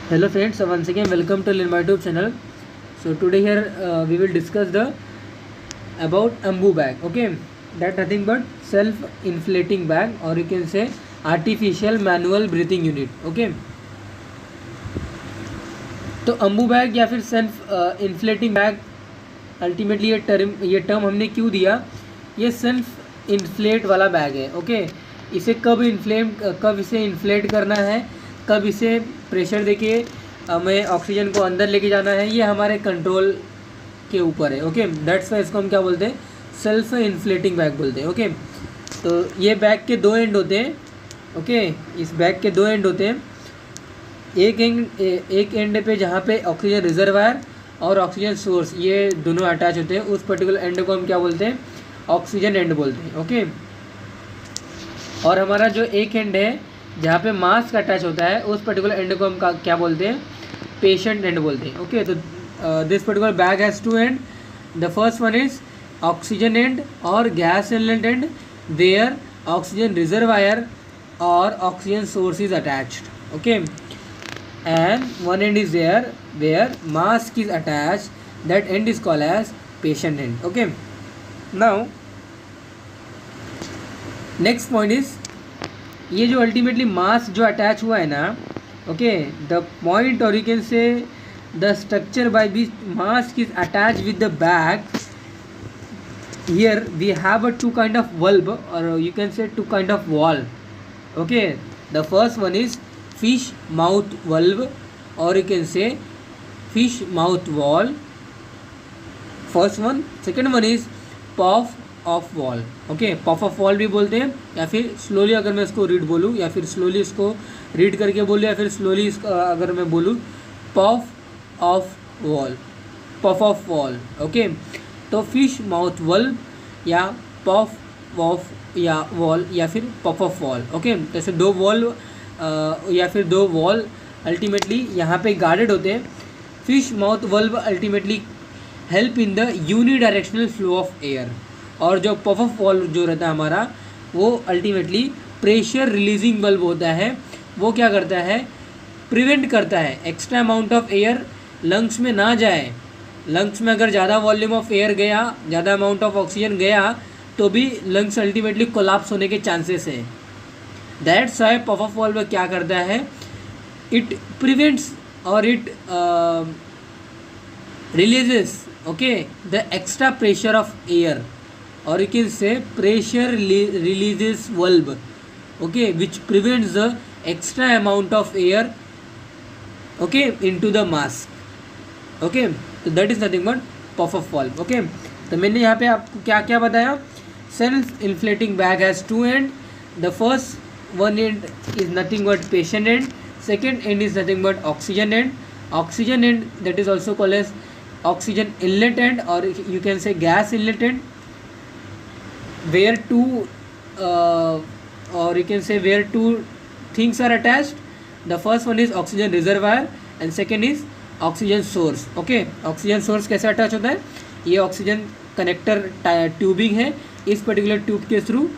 Hello friends, so once again welcome to my YouTube channel. So today here we will discuss the about Ambu bag. Okay, that nothing but self-inflating bag, or you can say artificial manual breathing unit. Okay, तो Ambu bag या फिर self inflating bag, ultimately ये term हमने क्यों दिया? ये self inflate वाला bag है. ओके, इसे कब इसे इन्फ्लेट करना है, कब इसे प्रेशर देके हमें ऑक्सीजन को अंदर लेके जाना है, ये हमारे कंट्रोल के ऊपर है. ओके, दैट्स वाई इसको हम क्या बोलते हैं? सेल्फ इन्फ्लेटिंग बैग बोलते हैं. ओके, तो ये बैग के दो एंड होते हैं. ओके, इस बैग के दो एंड होते हैं. एक एंड पे जहाँ पे ऑक्सीजन रिजर्वायर और ऑक्सीजन सोर्स ये दोनों अटैच होते हैं, उस पर्टिकुलर एंड को हम क्या बोलते हैं? ऑक्सीजन एंड बोलते हैं. ओके, और हमारा जो एक एंड है जहाँ पे मास्क अटैच होता है, उस पर्टिकुलर एंड को हम क्या बोलते हैं? पेशेंट एंड बोलते हैं. ओके, तो this particular bag has two end. The first one is oxygen end और gas inlet end, where oxygen reservoir और oxygen source is attached. Okay, and one end is there where mask is attached, that end is called as patient end. Okay, now next point is ये जो ultimately mask जो attach हुआ है ना, okay, the point और you can से the structure by which mask is attach with the bag, here we have a two kind of valve, or you can say two kind of valve. Okay, the first one is fish mouth valve, or you can say fish mouth valve, first one. Second one is puff of valve. Okay, puff of valve भी बोलते हैं, या फिर slowly अगर मैं इसको read बोलूँ, या फिर स्लोली इसको रीड करके बोलूँ, या फिर स्लोली अगर मैं बोलूँ puff of valve, puff of valve. Okay, तो फिश माउथ वल्व या पफ ऑफ या वॉल या फिर पफ ऑफ वॉल. ओके, जैसे दो वॉल या फिर दो वॉल अल्टीमेटली यहाँ पे गार्डेड होते हैं. Fish mouth valve ultimately help in the unidirectional flow of air, और जो पफ ऑफ वॉल्व जो रहता है हमारा, वो अल्टीमेटली प्रेशर रिलीजिंग वल्व होता है. वो क्या करता है? प्रिवेंट करता है extra amount of air lungs में ना जाए. लंग्स में अगर ज़्यादा वॉल्यूम ऑफ एयर गया, ज़्यादा अमाउंट ऑफ ऑक्सीजन गया, तो भी लंग्स अल्टीमेटली कोलैप्स होने के चांसेस हैं. That's why pop off valve क्या करता है? इट प्रिवेंट्स और it releases, okay, the extra pressure of air, और you can say pressure releases valve, okay, which prevents the extra amount of air, okay, into the mask. Okay, तो that is nothing but pop off valve. Okay, तो मैंने यहाँ पे आपको क्या क्या बताया? Self inflating bag has two end. The first one end is nothing but patient end, second end is nothing but oxygen end. Oxygen end, that is also called as oxygen inlet end, or you can say gas inlet end, where or you can say where two things are attached. The first one is oxygen reservoir and second is oxygen source. Okay, oxygen source कैसे attach होता है? ये oxygen connector tubing है, इस particular tube के through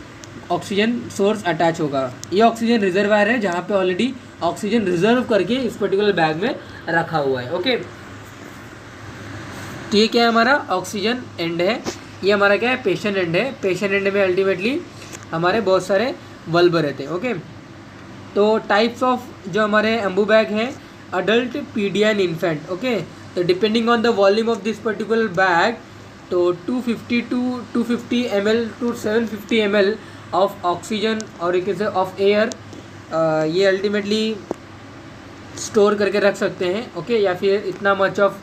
oxygen source attach होगा. ये oxygen reservoir है जहाँ पे ऑलरेडी ऑक्सीजन रिजर्व करके इस पर्टिकुलर बैग में रखा हुआ है. ओके, तो ये क्या है? हमारा ऑक्सीजन एंड है. ये हमारा क्या है? पेशेंट एंड है. पेशेंट एंड में अल्टीमेटली हमारे बहुत सारे वल्व रहते हैं. ओके, तो टाइप्स ऑफ जो हमारे अम्बू बैग हैं, adult, paedia and infant. Okay, तो depending on the volume of this particular bag, तो 250 ml to 750 ml of oxygen और एक ऑफ एयर ये अल्टीमेटली स्टोर करके रख सकते हैं. ओके, या फिर इतना मच ऑफ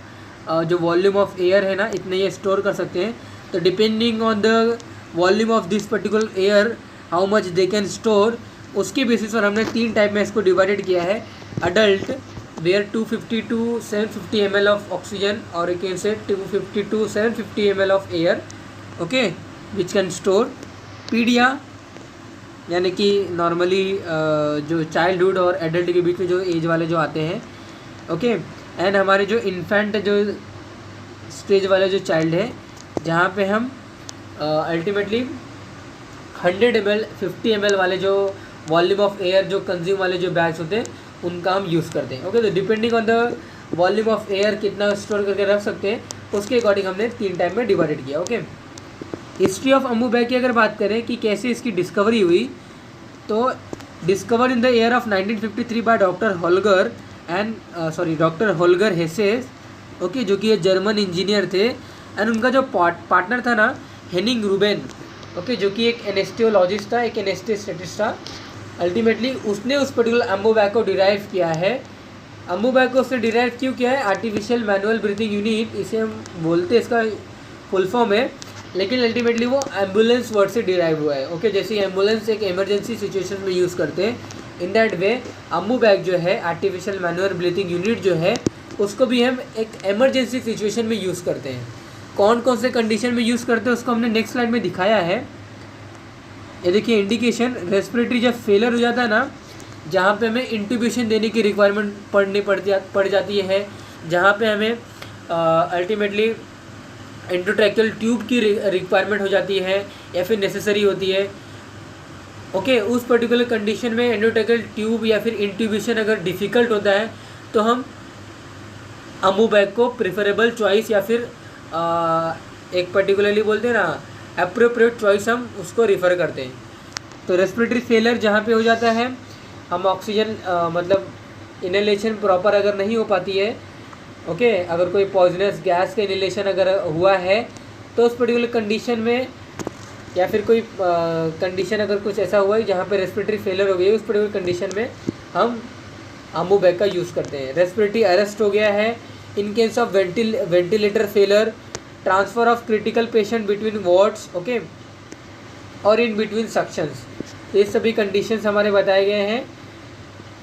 जो वॉल्यूम ऑफ एयर है ना, इतने ये स्टोर कर सकते हैं. तो depending on the volume of this particular air how much they can store, उसके बेसिस पर हमने तीन टाइप में इसको डिवाइडेड किया है. Adult, where 250 to 750 ml of oxygen, और you can say 250 to 750 ml of air, okay, which can store. पीडिया यानी कि नॉर्मली जो चाइल्डहुड और एडल्ट के बीच में जो एज वाले जो आते हैं. ओके, एंड हमारे जो इन्फेंट जो स्टेज वाले जो चाइल्ड है, जहाँ पे हम अल्टीमेटली 100 ml 50 ml वाले जो वॉल्यूम ऑफ एयर जो कंज्यूम वाले जो बैग्स होते हैं उनका हम यूज़ करते हैं। ओके, तो depending on the volume of air कितना स्टोर करके रख सकते हैं उसके अकॉर्डिंग हमने 3 टाइप में डिवाइडेड किया। Okay, history of Ambu bag की अगर बात करें कि कैसे इसकी डिस्कवरी हुई, तो discover in the year of 1953 by doctor Holger Hesse, okay, जो कि ये जर्मन इंजीनियर थे। एंड उनका जो पार्टनर था ना हेनिंग रूबेन, ओके, जो कि एक एनेस्थियोलॉजिस्ट था, एक एनेस्थेटिस्ट था। अल्टीमेटली उसने उस पर्टिकुलर अम्बू बैग को डिराइव किया है। अम्बू बैग को उसने डिराइव क्यों किया है? आर्टिफिशियल मैनुअल ब्रीथिंग यूनिट इसे हम बोलते हैं, इसका फुल फॉर्म है, लेकिन अल्टीमेटली वो एम्बुलेंस वर्ड से डिराइव हुआ है। ओके, जैसे एम्बुलेंस एक इमरजेंसी सिचुएशन में यूज़ करते हैं, in that way Ambu bag जो है, आर्टिफिशियल मैनुअल ब्रीथिंग यूनिट जो है, उसको भी हम एक इमरजेंसी सिचुएशन में यूज़ करते हैं। कौन कौन से कंडीशन में यूज़ करते हैं उसको हमने नेक्स्ट स्लाइड में दिखाया है। ये देखिए इंडिकेशन, रेस्पिरेटरी जब फेलर हो जाता है ना, जहाँ पे हमें इंट्यूबेशन देने की रिक्वायरमेंट पड़ जाती है, जहाँ पे हमें अल्टीमेटली एंडोट्रैकियल ट्यूब की रिक्वायरमेंट हो जाती है या फिर नेसेसरी होती है। ओके, उस पर्टिकुलर कंडीशन में एंडोट्रैकियल ट्यूब या फिर इंट्यूबेशन अगर डिफ़िकल्ट होता है तो हम अम्बू बैग को प्रेफरेबल चॉइस या फिर एक पर्टिकुलरली बोलते हैं ना अप्रोप्रिएट चॉइस हम उसको रिफ़र करते हैं। तो रेस्पिरेटरी फेलर जहाँ पे हो जाता है, हम ऑक्सीजन मतलब इनहेलेशन प्रॉपर अगर नहीं हो पाती है, ओके, अगर कोई पॉइजनस गैस का इनहेलेशन अगर हुआ है तो उस पर्टिकुलर कंडीशन में, या फिर कोई कंडीशन अगर कुछ ऐसा हुआ है जहाँ पे रेस्पिरेटरी फेलर हो गई है, उस पर्टिकुलर कंडीशन में हम अम्बू बैग का यूज़ करते हैं। रेस्पिरेटरी अरेस्ट हो गया है in case of ventilator failure, transfer of critical patient between wards, okay, और इन बिटवीन सक्शंस, ये सभी कंडीशंस हमारे बताए गए हैं।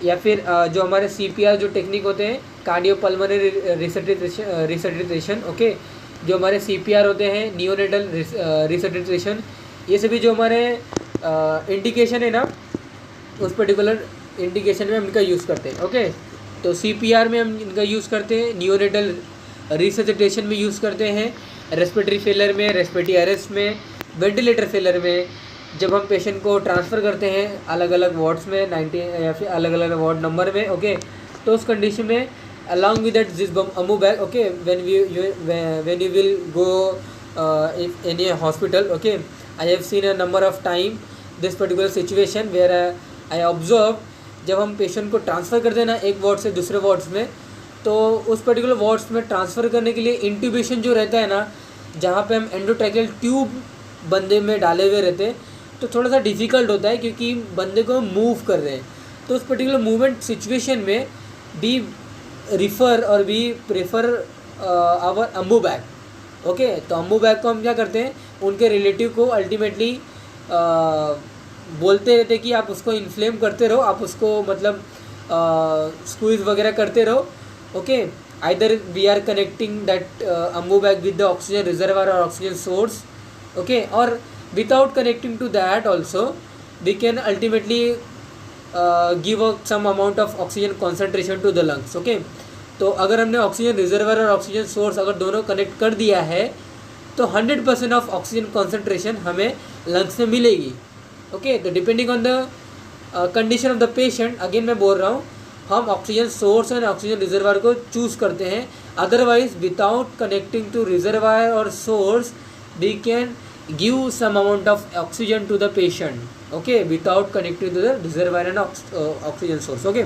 या फिर जो हमारे CPR जो टेक्निक होते हैं, कार्डियोपल्मोनरी रिससिटेशन, ओके, जो हमारे CPR होते हैं, नियोनेटल रिससिटेशन, ये सभी जो हमारे इंडिकेशन है ना, उस पर्टिकुलर इंडिकेशन में हम इनका यूज़ करते हैं। ओके, तो CPR में हम इनका यूज़ करते हैं, नियोनेटल रिससिटेशन में यूज़ करते हैं, रेस्पिरेटरी फेलर में, रेस्पिरेटरी अरेस्ट में, वेंटिलेटर फेलर में, जब हम पेशेंट को ट्रांसफ़र करते हैं अलग अलग वार्ड्स में 90 या फिर अलग अलग वार्ड नंबर में, ओके, तो उस कंडीशन में along with that this Ambu bag, okay, when you will go in a hospital, okay, I have seen a number of time this particular situation where I observe, जब हम patient को transfer करते हैं ना एक ward से दूसरे wards में, तो उस पर्टिकुलर वार्ड्स में ट्रांसफ़र करने के लिए इंट्यूबेशन जो रहता है ना, जहाँ पे हम एंडोट्रैकियल ट्यूब बंदे में डाले हुए रहते हैं, तो थोड़ा सा डिफ़िकल्ट होता है क्योंकि बंदे को मूव कर रहे हैं। तो उस पर्टिकुलर मूवमेंट सिचुएशन में we refer or we prefer our Ambu bag, okay. तो अम्बू बैग को हम क्या करते हैं, उनके रिलेटिव को अल्टीमेटली बोलते रहते कि आप उसको इन्फ्लेम करते रहो, आप उसको मतलब स्क्वीज़ वगैरह करते रहो, okay. Either we are connecting that Ambu bag with the oxygen reservoir और ऑक्सीजन सोर्स, ओके, और without connecting to that also we can ultimately give some amount of oxygen concentration to the lungs, okay। तो अगर हमने oxygen reservoir और oxygen source अगर दोनों connect कर दिया है तो 100% ऑफ ऑक्सीजन कॉन्सेंट्रेशन हमें लंग्स में मिलेगी, ओके। तो depending on the condition of the patient, again मैं बोल रहा हूँ, हम ऑक्सीजन सोर्स और ऑक्सीजन रिजर्वर को चूज़ करते हैं। Otherwise without connecting to reservoir और source we can give some amount of oxygen to the patient, okay, without connecting to the reservoir and oxygen source, okay।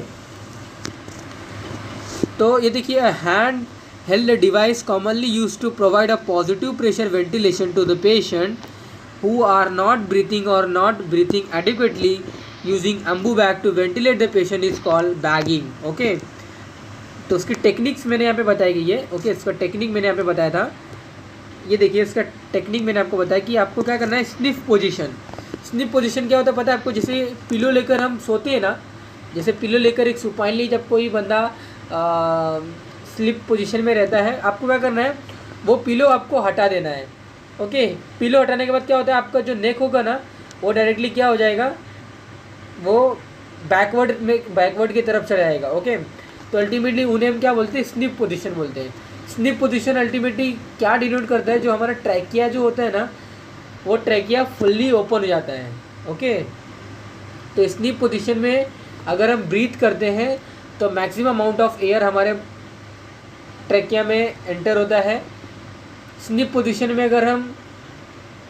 तो ये देखिए, hand held device commonly used to provide a positive pressure ventilation to the patient who are not breathing or not breathing adequately, using ambu bag to ventilate the patient is called bagging, okay। तो उसकी techniques मैंने यहाँ पे बताई गई है, okay. इसका technique मैंने यहाँ पे बताया था, ये देखिए इसका टेक्निक मैंने आपको बताया कि आपको क्या करना है, स्निफ पोजीशन। स्निफ पोजीशन क्या होता है पता है आपको? जैसे पिलो लेकर हम सोते हैं ना, जैसे पिलो लेकर एक सुपाइनली जब कोई बंदा स्लिप पोजीशन में रहता है, आपको क्या करना है, वो पिलो आपको हटा देना है, ओके। पिलो हटाने के बाद क्या होता है, आपका जो नेक होगा ना वो डायरेक्टली क्या हो जाएगा, वो बैकवर्ड की तरफ चला जाएगा, ओके। तो अल्टीमेटली उन्हें हम क्या बोलते हैं, स्निफ पोजीशन बोलते हैं। स्निप पोजीशन अल्टीमेटली क्या डिनोट करता है, जो हमारा ट्रैकिया जो होता है ना, वो ट्रैकिया फुल्ली ओपन हो जाता है, ओके। तो स्लीप पोजीशन में अगर हम ब्रीथ करते हैं तो मैक्सिमम अमाउंट ऑफ एयर हमारे ट्रैकिया में एंटर होता है। स्लीप पोजीशन में अगर हम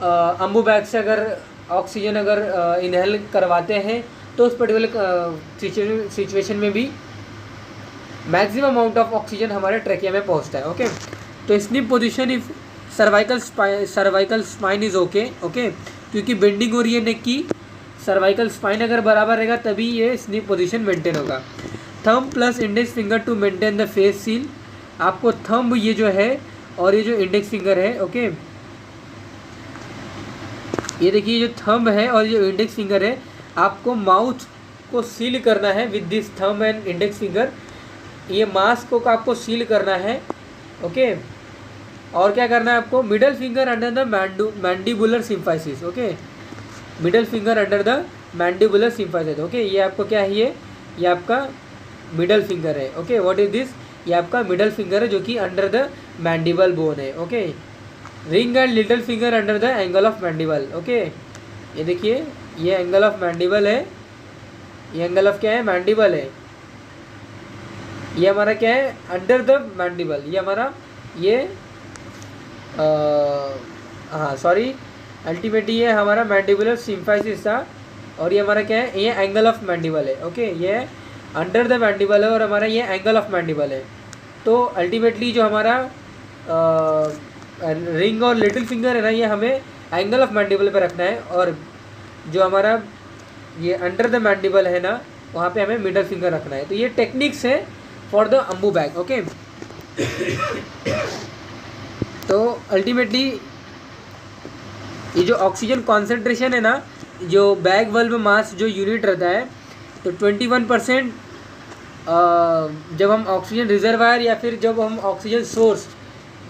अम्बू बैग से अगर ऑक्सीजन अगर इनहेल करवाते हैं तो उस पर्टिकुलर सिचुएशन में भी मैक्सिमम अमाउंट ऑफ ऑक्सीजन हमारे ट्रैकिया में पहुंचता है। ओके, तो sleep position if cervical spine is okay, क्योंकि बेंडिंग हो रही है नेक की, सर्वाइकल स्पाइन अगर बराबर रहेगा तभी ये स्लीप पोजीशन मेंटेन होगा। Thumb plus index finger to maintain the face seal. आपको थंब ये जो है और ये जो इंडेक्स फिंगर है, ओके, ये देखिए जो थंब है और जो इंडेक्स फिंगर है, आपको माउथ को सील करना है with this thumb and index finger. ये मास्क को आपको सील करना है। ओके, और क्या करना है आपको, middle finger under the mandibular symphysis. Okay, middle finger under the mandibular symphysis. Okay, ये आपको क्या है, ये आपका मिडल फिंगर है। ओके, व्हाट इज दिस, ये आपका मिडल फिंगर है जो कि अंडर द मैंडिबल बोन है। Okay, ring and little finger under the angle of mandible. Okay, ये देखिए ये एंगल ऑफ मैंडिबल है, ये एंगल ऑफ क्या है, मैंडिबल है। ये हमारा क्या है, अंडर द मैंडिबल, ये हमारा ये हाँ सॉरी अल्टीमेटली ये हमारा मैंडिबुलर सिम्फाइसिस था और ये हमारा क्या है, ये एंगल ऑफ मैंडिबल है। ओके, ये अंडर द मैंडिबल है और हमारा ये एंगल ऑफ मैंडिबल है। तो अल्टीमेटली जो हमारा रिंग और लिटिल फिंगर है ना, ये हमें एंगल ऑफ मैंडिबल पे रखना है और जो हमारा ये अंडर द मैंडिबल है ना, वहाँ पे हमें मिडल फिंगर रखना है। तो ये टेक्निक्स है for the Ambu bag. Okay, तो अल्टीमेटली ये जो ऑक्सीजन कॉन्सेंट्रेशन है ना, जो बैग वल्व मास जो यूनिट रहता है, तो 21% जब हम ऑक्सीजन रिजर्वायर या फिर जब हम ऑक्सीजन सोर्स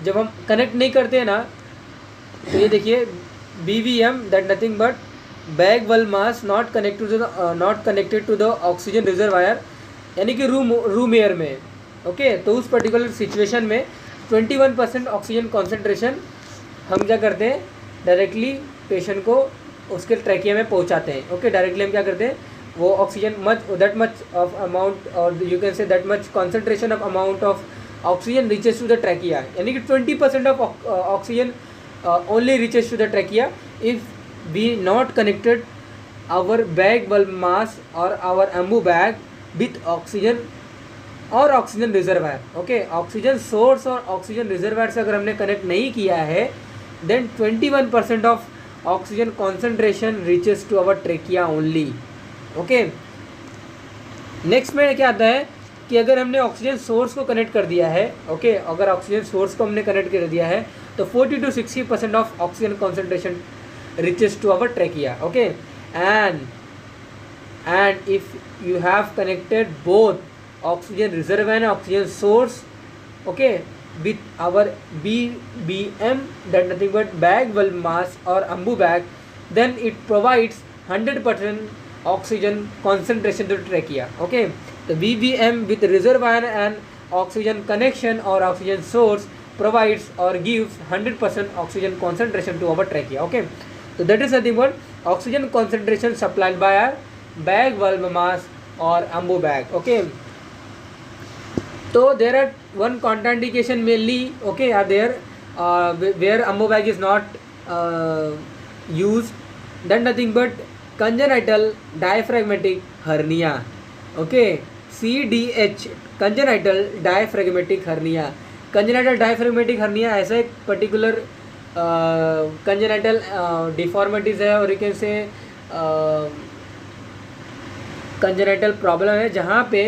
जब हम कनेक्ट नहीं करते हैं ना, तो ये देखिए BVM that nothing but bag valve mask not connected to the oxygen reservoir, यानी कि रूम एयर में। ओके, तो उस पर्टिकुलर सिचुएशन में 21% ऑक्सीजन कॉन्सेंट्रेशन हम क्या करते हैं, डायरेक्टली पेशेंट को उसके ट्रैकिया में पहुंचाते हैं। ओके, डायरेक्टली हम क्या करते हैं, वो oxygen that much of amount और you can say that much concentration of amount of oxygen reaches to the trachea, यानी कि 20% of oxygen only reaches to the trachea if we not connected our bag valve mask और our Ambu bag with oxygen और oxygen reservoir. Okay, oxygen source और oxygen reservoir से अगर हमने connect नहीं किया है, then 21% of oxygen concentration reaches to our trachea only. Okay, next में क्या आता है कि अगर हमने ऑक्सीजन सोर्स को कनेक्ट कर दिया है, ओके, अगर ऑक्सीजन सोर्स को हमने कनेक्ट कर दिया है तो 40 to 60% of oxygen concentration reaches to our trachea. Okay, and if you have connected both oxygen reservoir and oxygen source, okay, with our BVM that nothing but bag valve mass or ambu bag, then it provides 100% oxygen concentration to the trachea. Okay, the BVM with reservoir and oxygen connection or oxygen source provides or gives 100% oxygen concentration to our trachea. Okay, so that is nothing but oxygen concentration supplied by our bag valve mass or ambu bag. Okay, so there are one contraindication mainly, okay, are there where ambu bag is not used, then nothing but congenital diaphragmatic hernia. Okay, CDH, congenital diaphragmatic hernia. Congenital diaphragmatic hernia ऐसा एक particular congenital deformities है और you can say congenital problem है जहाँ पे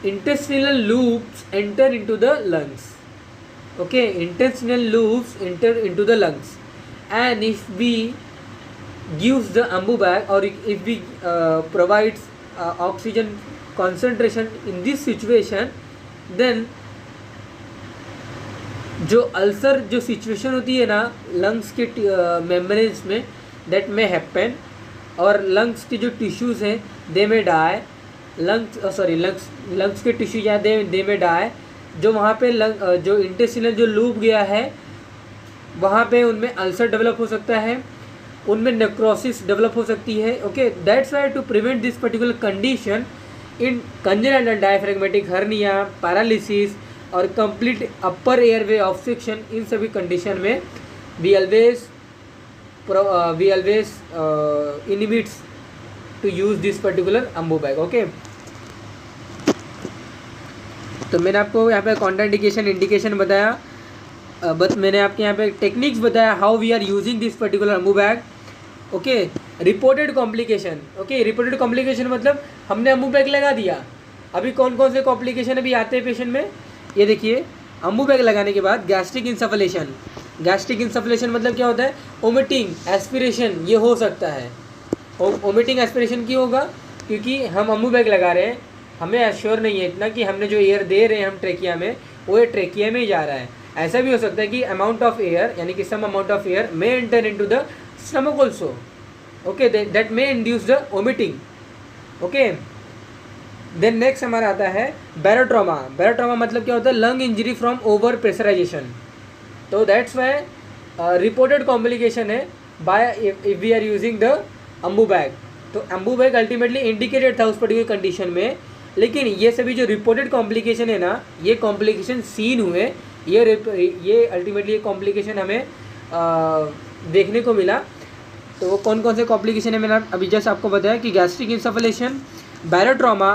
intestinal loops enter into the lungs. Okay, intestinal loops enter into the lungs, and if we gives the ambu bag or if we provides oxygen concentration in this situation, then जो ulcer जो situation होती है ना lungs के membranes में, that may happen, और lungs की जो टिश्यूज़ हैं दे में डाई, लंग्स के टिश्यू या दे में डाई, जो वहाँ पे जो इंटेस्टिनल जो लूप गया है वहाँ पे उनमें अल्सर डेवलप हो सकता है, उनमें नेक्रोसिस डेवलप हो सकती है। Okay, that's why to prevent this particular condition in congenital diaphragmatic hernia, paralysis और कंप्लीट अपर एयरवे ऑब्स्ट्रक्शन, इन सभी कंडीशन में we always inhibits to use this particular Ambu bag. Okay, तो मैंने आपको यहाँ पे कॉन्ट्राइंडिकेशन इंडिकेशन बताया, बट मैंने आपके यहाँ पे टेक्निक्स बताया how we are using this particular Ambu bag. Okay, reported complication. Okay, reported complication मतलब हमने अम्बू बैग लगा दिया, अभी कौन कौन से कॉम्प्लिकेशन अभी आते हैं पेशेंट में, ये देखिए। अम्बू बैग लगाने के बाद गैस्ट्रिक इंसफलेशन। गैस्ट्रिक इंसफलेशन मतलब क्या होता है, वोमिटिंग, एस्पिरेशन, ये हो सकता है। वोमिटिंग एस्पिरेशन क्यों होगा, क्योंकि हम अम्बू बैग लगा रहे हैं, हमें एश्योर नहीं है इतना कि हमने जो एयर दे रहे हैं हम ट्रेकिया में, वो ये ट्रेकिया में ही जा रहा है। ऐसा भी हो सकता है कि अमाउंट ऑफ एयर, यानी कि some amount of air may enter into the stomach also. Okay, that may induce the vomiting. Okay, then next हमारा आता है बैरोट्रॉमा। बैरोट्रॉमा मतलब क्या होता है, lung injury from over pressurization. तो दैट्स वाई रिपोर्टेड कॉम्प्लिकेशन है by if we are using the Ambu bag. तो अम्बू बैग अल्टीमेटली इंडिकेटेड था उस पर्टिकुलर कंडीशन में, लेकिन ये सभी जो रिपोर्टेड कॉम्प्लिकेशन है ना, ये कॉम्प्लिकेशन सीन हुए, ये अल्टीमेटली ये कॉम्प्लिकेशन हमें देखने को मिला। तो वो कौन कौन से कॉम्प्लिकेशन है मैंने अभी जस्ट आपको बताया कि गैस्ट्रिक इंसफलेशन, बैरोट्रॉमा।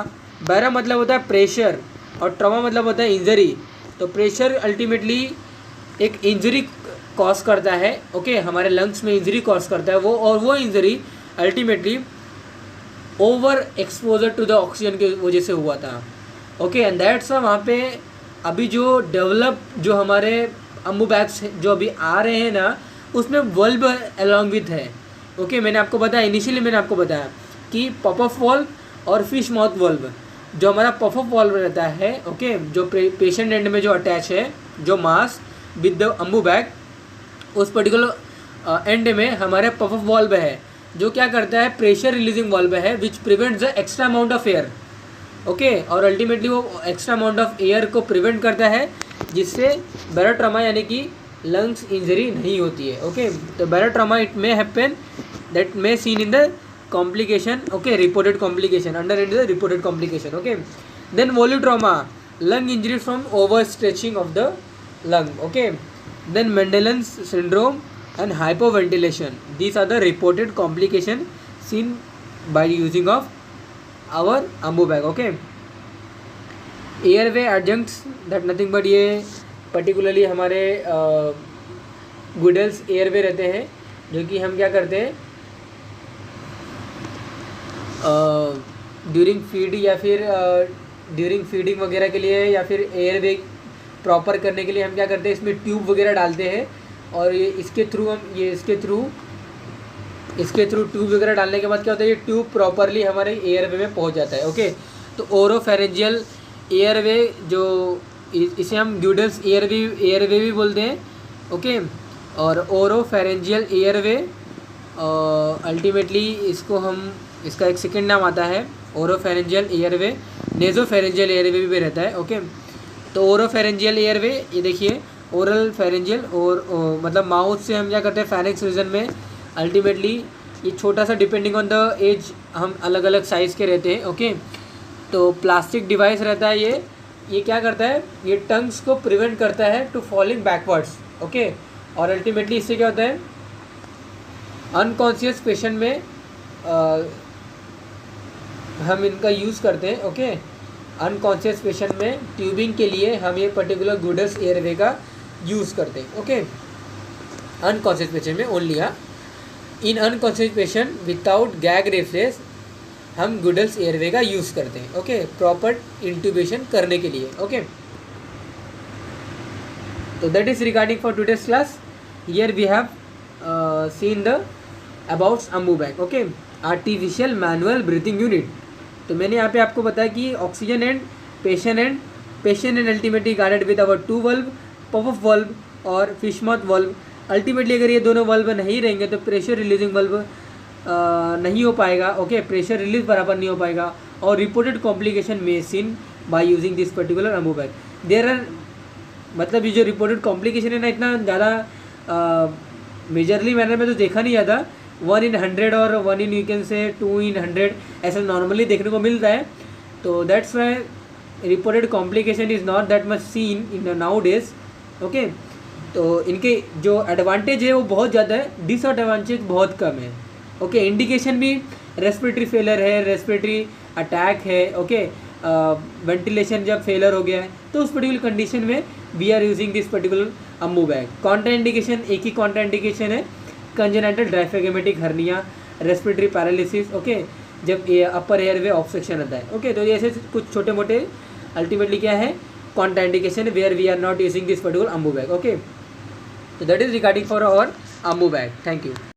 बैरा मतलब होता है प्रेशर और ट्रॉमा मतलब होता है इंजरी। तो प्रेशर अल्टीमेटली एक इंजरी कॉज करता है। ओके, हमारे लंग्स में इंजरी कॉज करता है वो, और वो injury ultimately over exposure to the oxygen की वजह से हुआ था। ओके, एंड दैट्स वहाँ पे अभी जो डेवलप जो हमारे अम्बू बैग्स जो अभी आ रहे हैं ना, उसमें वल्व अलॉन्ग विथ है। ओके, मैंने आपको बताया, इनिशियली मैंने आपको बताया कि पॉप अप वॉल्व और फिश माउथ वॉल्व। जो हमारा पॉप अप वॉल्व रहता है, ओके, जो पेशेंट एंड में जो अटैच है, जो mass with the Ambu bag, उस पर्टिकुलर एंड में हमारे पॉप अप वॉल्व है, जो क्या करता है, प्रेशर रिलीजिंग वॉल्व है, विच prevents the extra amount of air. Okay, और अल्टीमेटली वो एक्स्ट्रा अमाउंट ऑफ एयर को प्रिवेंट करता है, जिससे बैरोट्रॉमा यानी कि लंग्स इंजरी नहीं होती है। ओके, तो barotrauma it may happen that may seen in the complication. Okay, reported complication, under in the reported complication. Okay, then volutrauma, lung injury from over stretching of the lung. Okay, then Mendelson's syndrome and hypoventilation. These are the reported complication seen by using of our ambu bag. Okay, airway adjuncts, that nothing but ये particularly हमारे Gödel's airway रहते हैं, जो कि हम क्या करते हैं ड्यूरिंग फीड या फिर ड्यूरिंग फीडिंग वगैरह के लिए, या फिर एयरवे प्रॉपर करने के लिए हम क्या करते हैं, इसमें ट्यूब वगैरह डालते हैं, और ये इसके थ्रू ट्यूब वगैरह डालने के बाद क्या होता है, ये ट्यूब प्रॉपरली हमारे एयरवे में पहुंच जाता है। ओके, तो ओरोफेरेंजियल एयरवे, जो इसे हम ग्यूडल्स एयरवे भी बोलते हैं। ओके, और ओरोफेरेंजियल एयरवे अल्टीमेटली इसका एक सेकेंड नाम आता है ओरोफेरेंजियल एयरवे, नेजोफेरेंजियल एयरवे भी रहता है। ओके, तो ओरोफेरेंजियल एयरवे, ये देखिए ओरल फेरेंजियल, और मतलब माउथ से हम क्या करते हैं फेरिंक्स रीजन में, अल्टीमेटली ये छोटा सा डिपेंडिंग ऑन द एज हम अलग अलग साइज़ के रहते हैं। ओके, तो प्लास्टिक डिवाइस रहता है ये क्या करता है, ये टंग्स को प्रिवेंट करता है टू फॉलिंग बैकवर्ड्स। ओके, और अल्टीमेटली इससे क्या होता है, अनकॉन्शियस पेशेंट में हम इनका यूज़ करते हैं। ओके, अनकॉन्शियस पेशेंट में ट्यूबिंग के लिए हम ये पर्टिकुलर गुडल्स एयरवे का यूज़ करते हैं। ओके, अनकॉन्शियस पेशेंट में ओनली। हाँ, in unconscious patient without gag reflex हम गुडल्स एयरवे का यूज़ करते हैं। ओके, प्रॉपर इंट्यूबेशन करने के लिए। ओके, तो that is regarding for today's class. Here we have seen the about Ambu bag. Okay, artificial manual breathing unit. तो मैंने यहाँ पे आपको बताया कि oxygen and patient and ultimately guarded with our two valve, pop up valve और fish mouth valve. Ultimately अगर ये दोनों वल्व नहीं रहेंगे तो प्रेशर रिलीजिंग वल्व नहीं हो पाएगा। ओके, प्रेशर रिलीज बराबर नहीं हो पाएगा, और रिपोर्टेड कॉम्प्लिकेशन में seen by using this particular Ambu bag. There are, मतलब ये जो रिपोर्टेड कॉम्प्लिकेशन है ना, इतना ज़्यादा मेजरली मैनर में तो देखा नहीं जाता, 1 in 100 और 1 in यू कैन से 2 in 100 ऐसा नॉर्मली देखने को मिलता है. तो that's why reported complication is not that much seen in now days. Okay, तो इनके जो एडवांटेज है वो बहुत ज़्यादा है, डिसएडवांटेज बहुत कम है. ओके, इंडिकेशन भी रेस्पिरेटरी फेलर है, रेस्पिरेटरी अटैक है. ओके, वेंटिलेशन जब फेलर हो गया है तो उस पर्टिकुलर कंडीशन में we are using this particular Ambu bag. Contraindication एक ही कॉन्ट्रा इंडिकेशन है, congenital diaphragmatic hernia, respiratory paralysis. Okay, जब अपर एयरवे ऑब्स्ट्रक्शन आता है. ओके, तो ऐसे कुछ छोटे मोटे अल्टीमेटली क्या है contraindication where we are not using this particular Ambu bag. Okay, तो that is regarding for our Ambu bag. Thank you.